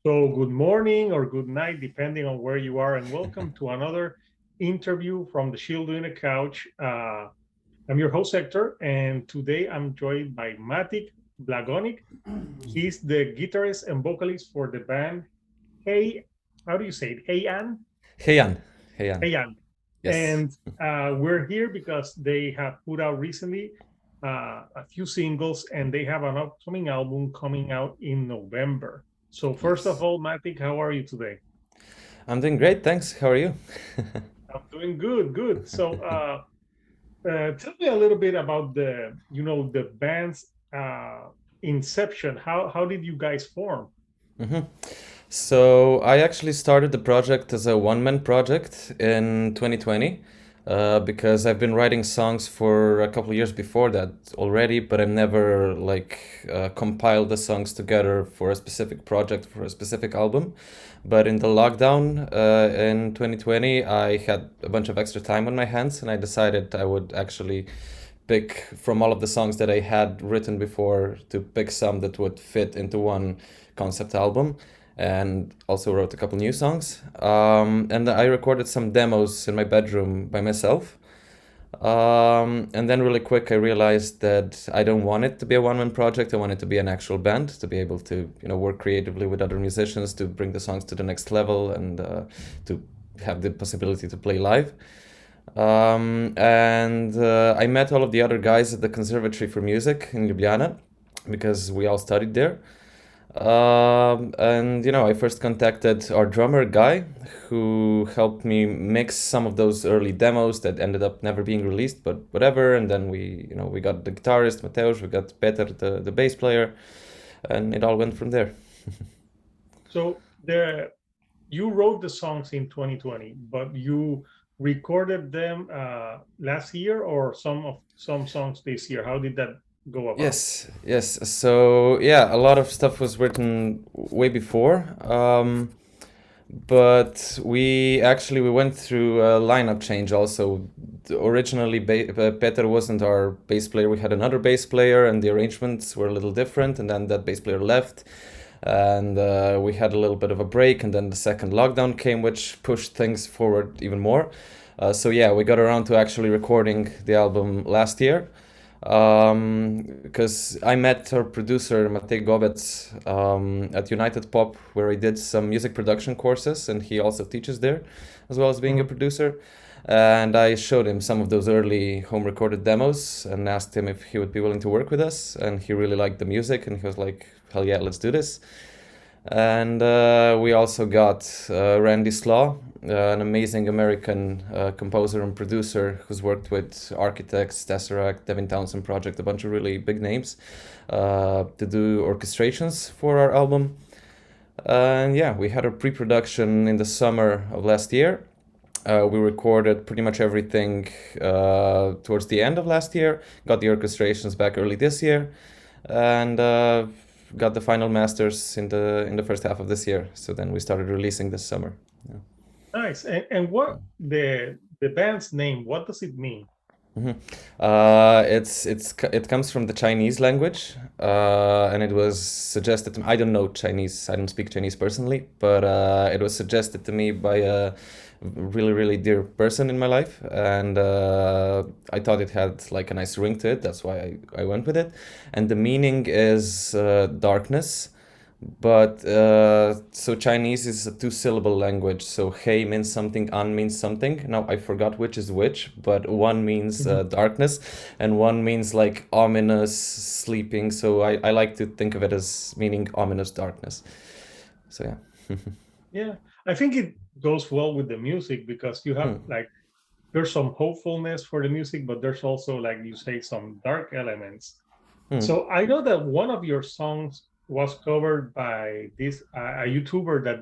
So, good morning or good night, depending on where you are, and welcome to another interview from the Shield Doing a Couch. I'm your host, Hector, and today I'm joined by Matic Blagonic. He's the guitarist and vocalist for the band Hey, how do you say it? Hei'An? HeiAn. HeiAn. Hei'An. Yes. And we're here because they have put out recently a few singles and they have an upcoming album coming out in November. So, first of Yes. all, Matic, how are you today? I'm doing great, thanks. How are you? I'm doing good, good. So, tell me a little bit about the band's inception. How did you guys form? hmm So I actually started the project as a one-man project in 2020 because I've been writing songs for a couple of years before that already, but I've never compiled the songs together for a specific project for a specific album. But in the lockdown in 2020, I had a bunch of extra time on my hands, and I decided I would actually pick from all of the songs that I had written before to pick some that would fit into one concept album, and also wrote a couple new songs. And I recorded some demos in my bedroom by myself. And then really quick, I realized that I don't want it to be a one-man project. I want it to be an actual band, to be able to, work creatively with other musicians, to bring the songs to the next level, and to have the possibility to play live. And I met all of the other guys at the Conservatory for Music in Ljubljana because we all studied there. And I first contacted our drummer guy, who helped me mix some of those early demos that ended up never being released, but whatever. And then we got the guitarist Mateusz, we got Peter, the bass player, and it all went from there. So, you wrote the songs in 2020, but you recorded them last year, or some songs this year. How did that go about? Yes, yes. So yeah, a lot of stuff was written way before. But we went through a lineup change also. Originally, Peter wasn't our bass player. We had another bass player, and the arrangements were a little different. And then that bass player left, and we had a little bit of a break. And then the second lockdown came, which pushed things forward even more. So yeah, we got around to actually recording the album last year, because I met her producer Matej Gobec at United Pop, where I did some music production courses, and he also teaches there, as well as being a Mhm. producer. And I showed him some of those early home recorded demos and asked him if he would be willing to work with us. And he really liked the music, and he was like, "Hell yeah, let's do this." And we also got Randy Slaw, an amazing American composer and producer who's worked with Architects, Tesseract, Devin Townsend Project, a bunch of really big names, to do orchestrations for our album. And yeah, we had a pre production in the summer of last year. We recorded pretty much everything towards the end of last year, got the orchestrations back early this year, and got the final masters in the first half of this year. So then we started releasing this summer. Yeah. Nice. And what the band's name? What does it mean? Mhm. It comes from the Chinese language, and it was suggested to me. I don't know Chinese. I don't speak Chinese personally, but it was suggested to me by a really really dear person in my life, and I thought it had like a nice ring to it. That's why I went with it. And the meaning is darkness. But so Chinese is a two-syllable language. So "hey" means something, "an" means something. Now I forgot which is which, but one means Mhm. darkness, and one means like ominous, sleeping. So I like to think of it as meaning ominous darkness. So yeah. Yeah, I think it goes well with the music because you have Hmm. like there's some hopefulness for the music, but there's also, like you say, some dark elements. Hmm. So I know that one of your songs was covered by this a YouTuber that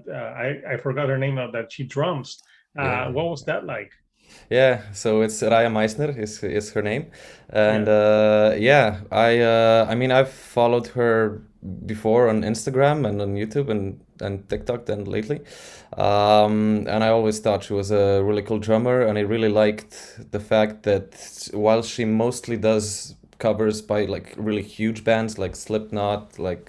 I forgot her name of that she drums. Yeah. What was that like? Yeah, so it's Raya Meissner is her name, and Yeah. yeah, I mean I've followed her before on Instagram and on YouTube and TikTok then lately, and I always thought she was a really cool drummer, and I really liked the fact that while she mostly does covers by like really huge bands like Slipknot, like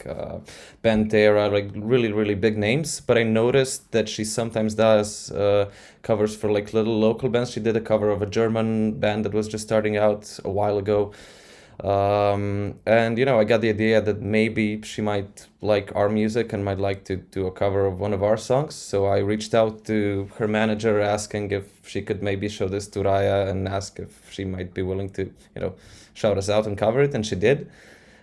Pantera, like really really big names. But I noticed that she sometimes does covers for like little local bands. She did a cover of a German band that was just starting out a while ago. And you know, I got the idea that maybe she might like our music and might like to do a cover of one of our songs. So I reached out to her manager asking if she could maybe show this to Raya and ask if she might be willing to, you know, shout us out and cover it. And she did.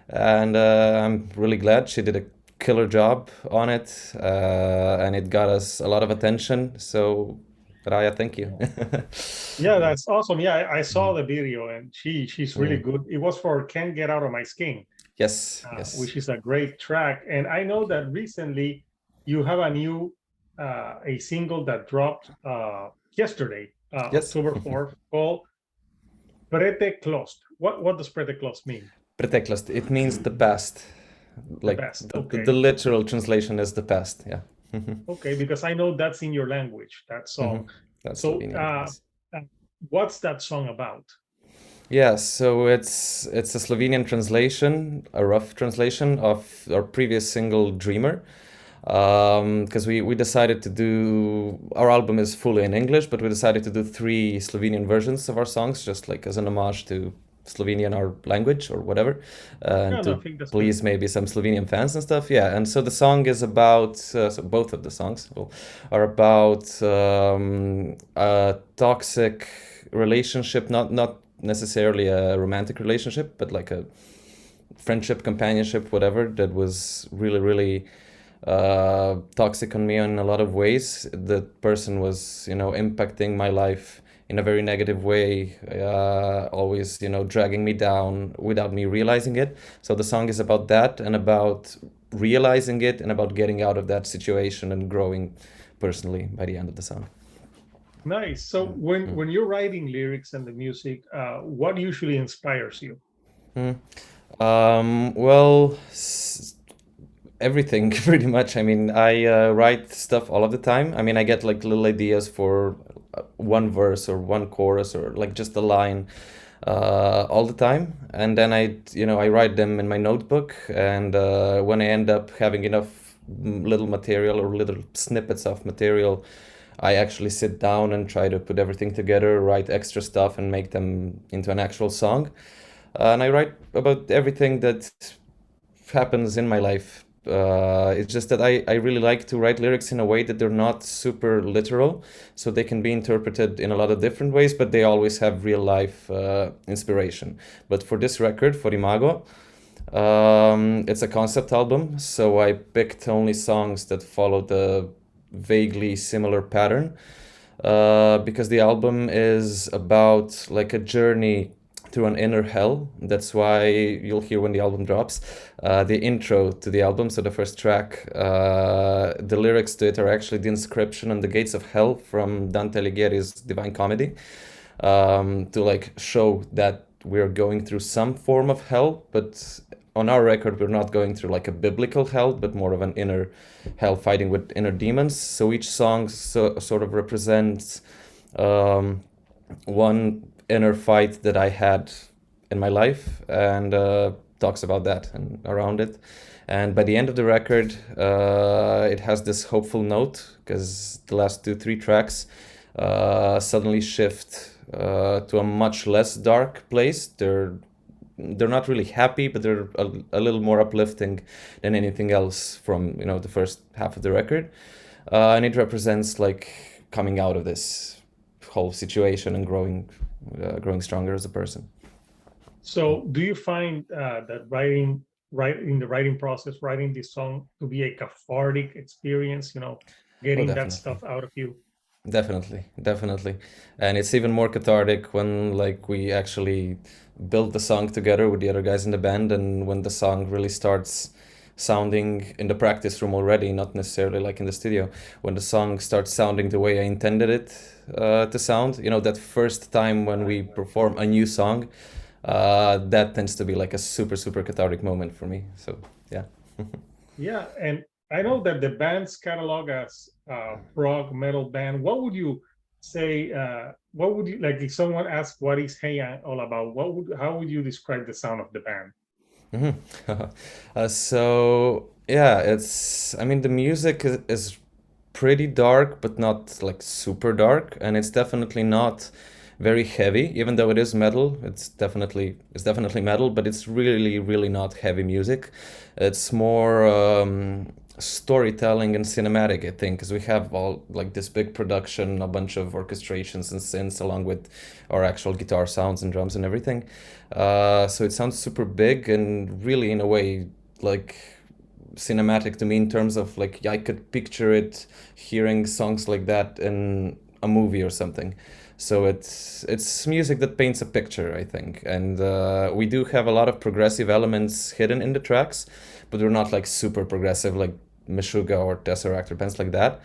And I'm really glad she did a killer job on it. And it got us a lot of attention. So, Raya, thank you. Yeah, that's awesome. Yeah, I saw the video, and she's really Mm. good. It was for "Can't Get Out of My Skin," Yes, yes, which is a great track. And I know that recently you have a new a single that dropped yesterday, yes. October 4th, called "Prete Closed." What does "Prete Closed" mean? Preteklast, it means the past. The Like best. the Okay. literal translation is the past. Yeah. Okay, because I know that's in your language, that Hmm. song. That's So, Slovenian. Yes. uh, what's that song about? Yeah. So it's a Slovenian translation, a rough translation of our previous single "Dreamer." Because we decided to do our album is fully in English, but we decided to do three Slovenian versions of our songs, just like as an homage to Slovenian, our language or whatever, Yeah, and no, I to think that's good. please maybe some Slovenian fans and stuff. Yeah, and so the song is about so both of the songs are about a toxic relationship, not necessarily a romantic relationship, but like a friendship, companionship, whatever, that was really, really toxic on me in a lot of ways. The person was, you know, impacting my life in a very negative way, always, you know, dragging me down without me realizing it. So the song is about that and about realizing it and about getting out of that situation and growing personally by the end of the song. Nice. So Mm. when you're writing lyrics and the music, what usually inspires you? Mm. Well, everything pretty much. I mean, I write stuff all of the time. I mean, I get like little ideas for one verse or one chorus or like just a line all the time, and then I write them in my notebook. And when I end up having enough little material or little snippets of material, I actually sit down and try to put everything together, write extra stuff, and make them into an actual song. And I write about everything that happens in my life. It's just that I really like to write lyrics in a way that they're not super literal, so they can be interpreted in a lot of different ways, but they always have real life inspiration. But for this record, for Imago, it's a concept album, so I picked only songs that follow the vaguely similar pattern, because the album is about like a journey through an inner hell. That's why you'll hear when the album drops the intro to the album. So the first track, the lyrics to it are actually the inscription on the gates of hell from Dante Alighieri's Divine Comedy, to like show that we're going through some form of hell, but on our record we're not going through like a biblical hell, but more of an inner hell, fighting with inner demons. So each song sort of represents um, one inner fight that I had in my life, and talks about that and around it. And by the end of the record, it has this hopeful note because the last two, three tracks suddenly shift to a much less dark place. They're not really happy, but they're a little more uplifting than anything else from the first half of the record, and it represents like coming out of this whole situation and growing stronger as a person. So do you find that in the writing process, writing this song to be a cathartic experience, Oh, getting that definitely. stuff out of you? Definitely, definitely. And it's even more cathartic when like we actually build the song together with the other guys in the band, and when the song really starts sounding in the practice room already, not necessarily like in the studio, when the song starts sounding the way I intended it to sound, that first time when we perform a new song, that tends to be like a super, super cathartic moment for me. So, yeah. Yeah, and I know that the band's catalog as prog metal band. What would you say, what would you like if someone asked what is Hei'An all about? How would you describe the sound of the band? Mhm. So yeah, I mean, the music is pretty dark, but not like super dark, and it's definitely not very heavy. Even though it is metal, it's definitely metal, but it's really really not heavy music. It's more storytelling and cinematic, I think, because we have all like this big production, a bunch of orchestrations and synths, along with our actual guitar sounds and drums and everything. So it sounds super big and really, in a way, like cinematic to me, in terms of like I could picture it hearing songs like that in a movie or something. So it's music that paints a picture, I think, and we do have a lot of progressive elements hidden in the tracks, but we're not like super progressive like Meshuggah or Tesseract or bands like that.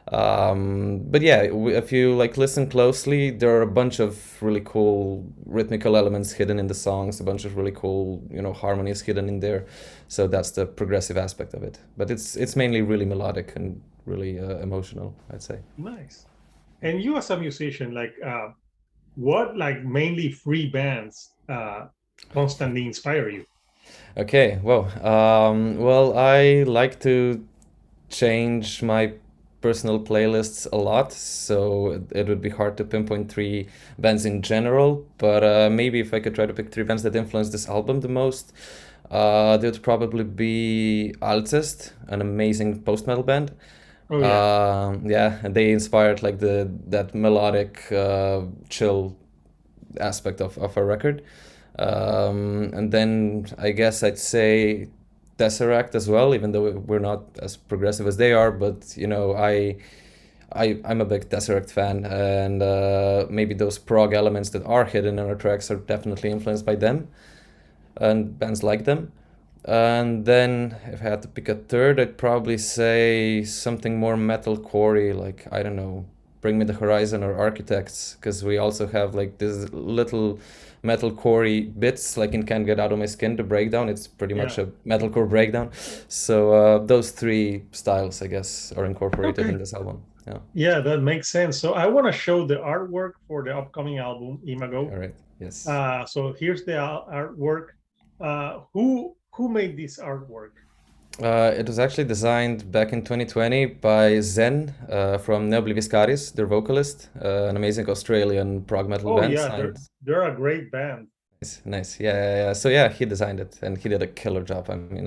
But yeah, if you like listen closely, there are a bunch of really cool rhythmical elements hidden in the songs, a bunch of really cool, harmonies hidden in there. So that's the progressive aspect of it. But it's mainly really melodic and really emotional, I'd say. Nice. And you as a musician, like what like mainly free bands constantly inspire you? Okay, well, I like to change my personal playlists a lot, so it would be hard to pinpoint three bands in general. But maybe if I could try to pick three bands that influenced this album the most, they would probably be Alcest, an amazing post metal band. Oh yeah. Yeah, and they inspired like that melodic, chill aspect of our record. And then I guess I'd say Tesseract as well, even though we're not as progressive as they are. But I'm a big Tesseract fan, and maybe those prog elements that are hidden in our tracks are definitely influenced by them and bands like them. And then if I had to pick a third, I'd probably say something more metalcore, like, I don't know, Bring Me the Horizon or Architects, because we also have like this little metalcore bits, like in Can't Get Out of My Skin, the breakdown. It's pretty much Yeah. a metalcore breakdown. So those three styles, I guess, are incorporated in Okay. this album. Yeah. Yeah, that makes sense. So I want to show the artwork for the upcoming album, All Imago. right. Yes. So here's the artwork. Who made this artwork? It was actually designed back in 2020 by Zen from Neobliviscaris, their vocalist, an amazing Australian prog metal Oh band. yeah, Signed. they're a great band. Nice, nice. Yeah, yeah, yeah. So yeah, he designed it and he did a killer job. I mean,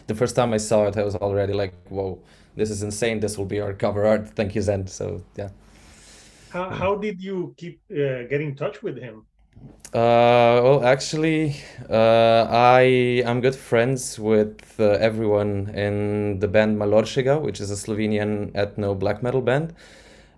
the first time I saw it, I was already like, whoa, this is insane. This will be our cover art. Thank you, Zen. So yeah. Yeah. How did you keep get in touch with him? Well, actually, I'm good friends with everyone in the band Malorshega, which is a Slovenian ethno black metal band,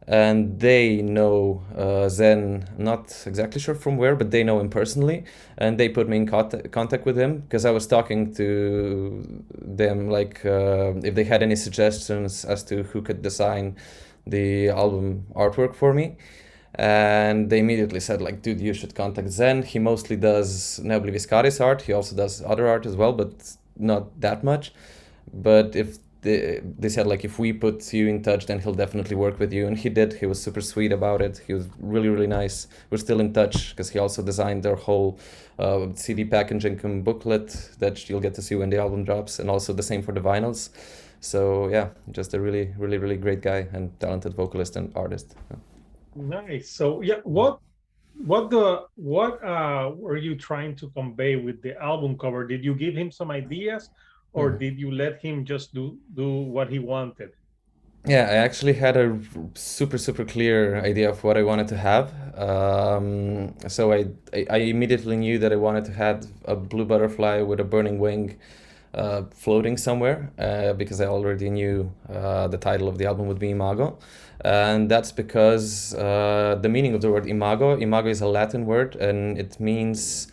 and they know Zen. Not exactly sure from where, but they know him personally, and they put me in contact with him because I was talking to them like if they had any suggestions as to who could design the album artwork for me, and they immediately said like, dude, you should contact Zen. He mostly does Neobliviscaris art. He also does other art as well, but not that much. But if they said like, if we put you in touch, then he'll definitely work with you, and he did. He was super sweet about it. He was really really nice. We're still in touch because he also designed their whole CD packaging and booklet that you'll get to see when the album drops, and also the same for the vinyls. So yeah, just a really really really great guy and talented vocalist and artist. Yeah. Nice. So yeah, what were you trying to convey with the album cover? Did you give him some ideas, or Mhm. did you let him just do what he wanted? Yeah, I actually had a super super clear idea of what I wanted to have. So I immediately knew that I wanted to have a blue butterfly with a burning wing floating somewhere, because I already knew the title of the album would be Imago. And that's because the meaning of the word Imago is a Latin word, and it means,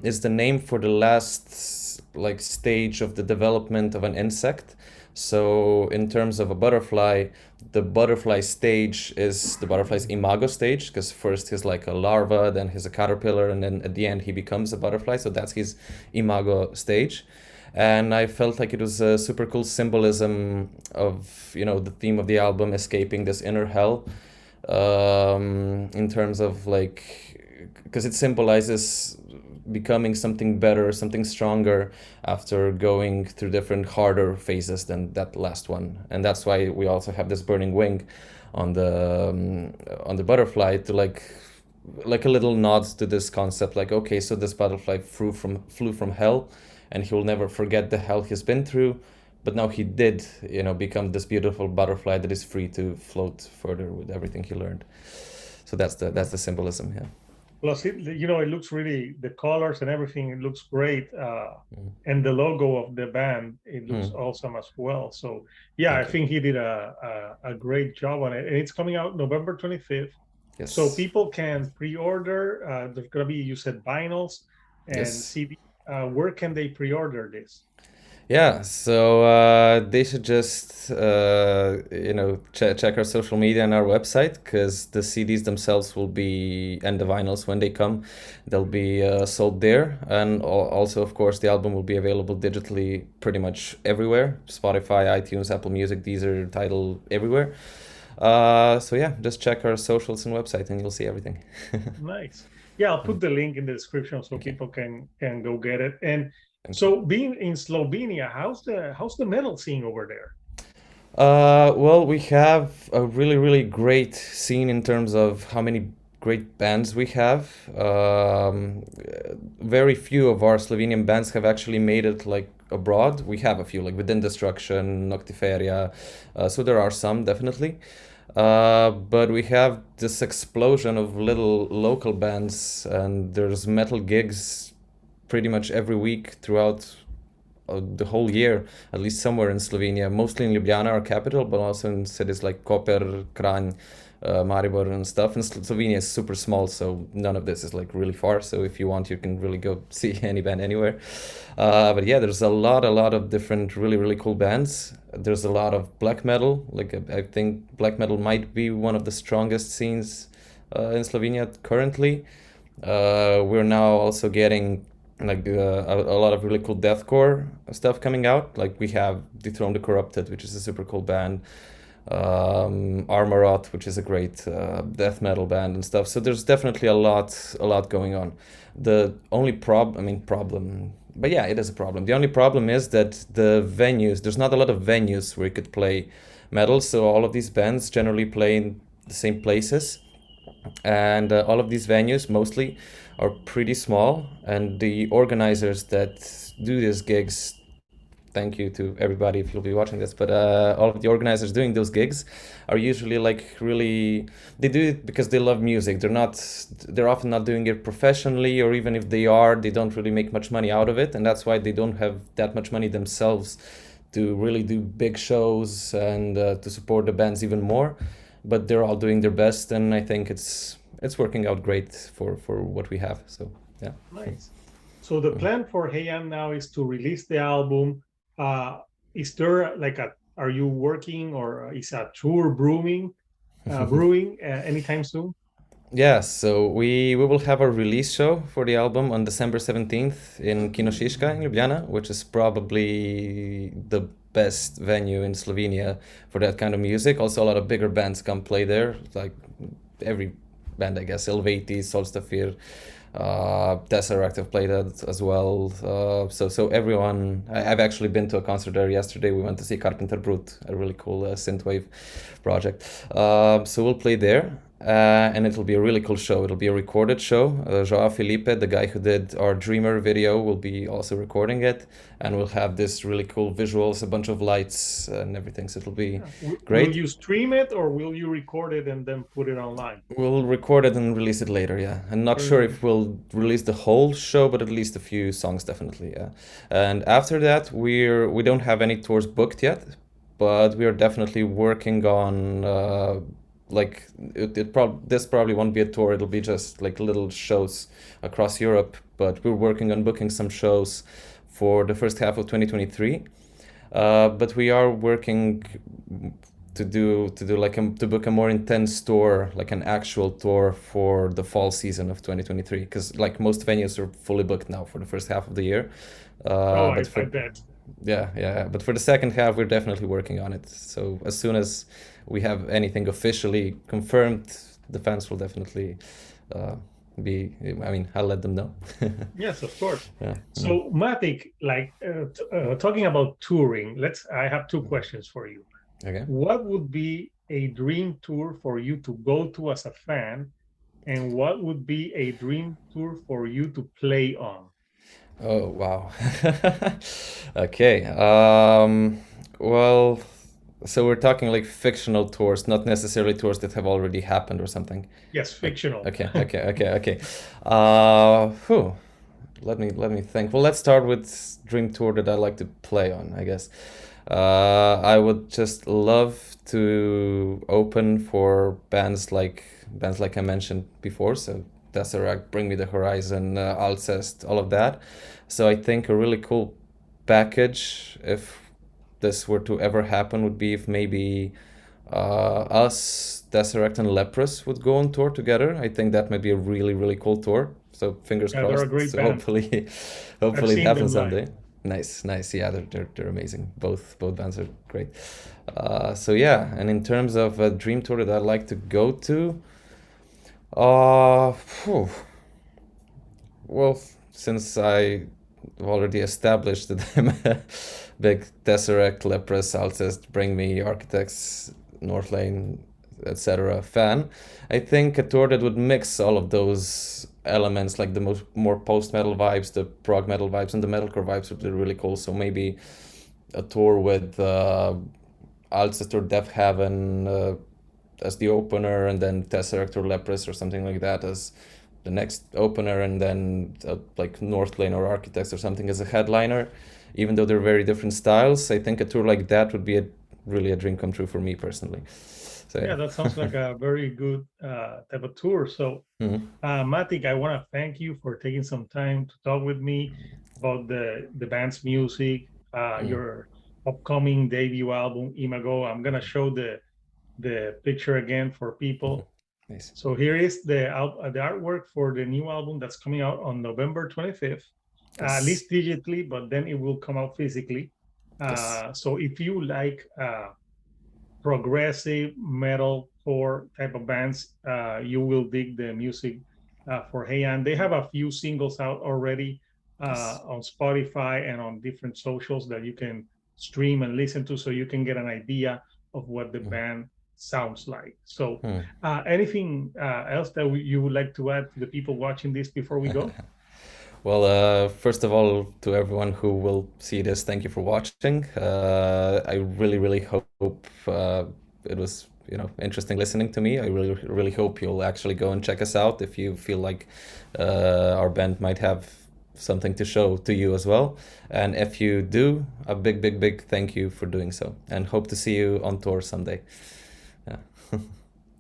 is the name for the last like stage of the development of an insect. So in terms of a butterfly, the butterfly stage is the butterfly's imago stage, because first he's like a larva, then he's a caterpillar, and then at the end he becomes a butterfly. So that's his imago stage. And I felt like it was a super cool symbolism of, the theme of the album, escaping this inner hell, in terms of like, because it symbolizes becoming something better, something stronger after going through different harder phases than that last one. And that's why we also have this burning wing on the butterfly, to like a little nod to this concept, like, okay, so this butterfly flew from hell, and he will never forget the hell he's been through, but now he did, become this beautiful butterfly that is free to float further with everything he learned. So that's the symbolism. Yeah. Plus, it looks really, the colors and everything, it looks great. Mm. And the logo of the band, it looks Mm. awesome as well. So, yeah, I Thank you. think he did a great job on it. And it's coming out November 25th. So Yes. people can pre-order. There's going to be, you said, vinyls and Yes. CD. Where can they pre-order this? Yeah, so they should just check our social media and our website, because the CDs themselves will be, and the vinyls when they come, they'll be sold there, and also of course the album will be available digitally pretty much everywhere: Spotify, iTunes, Apple Music, Deezer, Tidal, everywhere. So yeah, just check our socials and website and you'll see everything. Nice. Yeah, I'll put the link in the description so Thank you. people can go get it. And Thank you. so, being in Slovenia, how's the metal scene over there? Well, we have a really, really great scene in terms of how many great bands we have. Very few of our Slovenian bands have actually made it like abroad. We have a few, like Within Destruction, Noctiferia, so there are some definitely. But we have this explosion of little local bands, and there's metal gigs pretty much every week throughout the whole year, at least somewhere in Slovenia, mostly in Ljubljana, our capital, but also in cities like Koper, Kranj, Maribor and stuff. And Slovenia is super small, so none of this is like really far. So if you want, you can really go see any band anywhere. But yeah, there's a lot of different really, really cool bands. There's a lot of black metal. Like I think black metal might be one of the strongest scenes in Slovenia currently. We're now also getting like a lot of really cool deathcore stuff coming out. Like we have Dethrone the Corrupted, which is a super cool band. Armorot, which is a great death metal band and stuff. So there's definitely a lot going on. The only problem, but yeah, it is a problem. The only problem is that there's not a lot of venues where you could play metal. So all of these bands generally play in the same places, and all of these venues mostly are pretty small, and the organizers that do these gigs, thank you to everybody if you'll be watching this, but all of the organizers doing those gigs are usually like really, they do it because they love music. They're often not doing it professionally, or even if they are, they don't really make much money out of it, and that's why they don't have that much money themselves to really do big shows and to support the bands even more. But they're all doing their best, and I think it's working out great for what we have. So yeah. Nice. So the plan for HeiAn now is to release the album. Is there like are you working, or is a tour brewing anytime soon? Yeah, so we will have a release show for the album on December 17th in Kino Šiška in Ljubljana, which is probably the best venue in Slovenia for that kind of music. Also, a lot of bigger bands come play there, like every band, I guess. Helveti, Solstafir, Tesseract have played that as well. So everyone, I've actually been to a concert there yesterday. We went to see Carpenter Brut, a really cool synthwave project. So we'll play there. And it'll be a really cool show. It'll be a recorded show. Joao Felipe, the guy who did our Dreamer video, will be also recording it, and we'll have this really cool visuals, a bunch of lights and everything. So it'll be Will great. you stream it, or will you record it and then put it online? We'll record it and release it later. Yeah, I'm not sure if we'll release the whole show, but at least a few songs definitely. Yeah, and after that, we don't have any tours booked yet, but we are definitely working on. Like this probably won't be a tour. It'll be just like little shows across Europe. But we're working on booking some shows for the first half of 2023. But we are working to book a more intense tour, like an actual tour for the fall season of 2023. Because like most venues are fully booked now for the first half of the year. Oh, But I for bet. yeah. But for the second half, we're definitely working on it. So as soon as we have anything officially confirmed, the fans will definitely uh, be. I mean, I'll let them know. Yes, of course. Yeah. So, Matic, like talking about touring, I have two questions for you. Okay. What would be a dream tour for you to go to as a fan, and what would be a dream tour for you to play on? Oh, wow. Okay. Well, so we're talking like fictional tours, not necessarily tours that have already happened or something. Yes, fictional. Okay. Whew. Let me think. Well, let's start with dream tour that I like to play on, I guess. I would just love to open for bands like I mentioned before, so Tesseract, Bring Me the Horizon, Alcest, all of that. So I think a really cool package, if this were to ever happen, would be if maybe us, Tesseract, and Leprous would go on tour together. I think that might be a really, really cool tour. So fingers Yeah, they're a crossed. great So band. hopefully, I've hopefully it seen happens them live. someday. Nice. Yeah, they're amazing. Both bands are great. So yeah, and in terms of a dream tour that I'd like to go to, phew, well, since I already established that I'm a big Tesseract, Leprous, Alcest, Bring Me, Architects, Northlane, etc. fan, I think a tour that would mix all of those elements, like the most more post metal vibes, the prog metal vibes, and the metalcore vibes would be really cool. So maybe a tour with Alcest or Death Heaven as the opener, and then Tesseract or Leprous or something like that as the next opener, and then like Northlane or Architects or something as a headliner. Even though they're very different styles, I think a tour like that would be really a dream come true for me personally. So Yeah, that sounds like a very good type of tour. So, yeah. Matic, I want to thank you for taking some time to talk with me about the band's music, Mm. your upcoming debut album, Imago. I'm gonna show the picture again for Mhm. people. Nice. So here is the artwork for the new album that's coming out on November 25th, at Yes. least digitally, but then it will come out physically. Yes. So if you like progressive metal core type of bands, you will dig the music for HeiAn. They have a few singles out already Yes. on Spotify and on different socials that you can stream and listen to, so you can get an idea of what the Mm. band sounds like. So, Mm. anything else that you would like to add to the people watching this before we go? Well, first of all, to everyone who will see this, thank you for watching. I really, really hope it was, interesting listening to me. I really, really hope you'll actually go and check us out if you feel like our band might have something to show to you as well. And if you do, a big, big, big thank you for doing so. And hope to see you on tour someday. Yeah.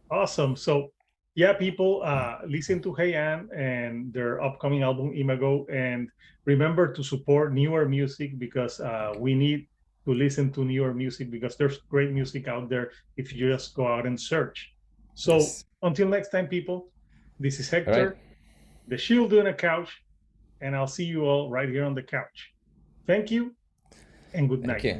Awesome. So, yeah, people, listen to HeiAn and their upcoming album Imago, and remember to support newer music, because we need to listen to newer music, because there's great music out there if you just go out and search. So, Yes. until next time, people, this is All right. Hector, the Shield doing a couch, and I'll see you all right here on the couch. Thank you and good Thank night. you.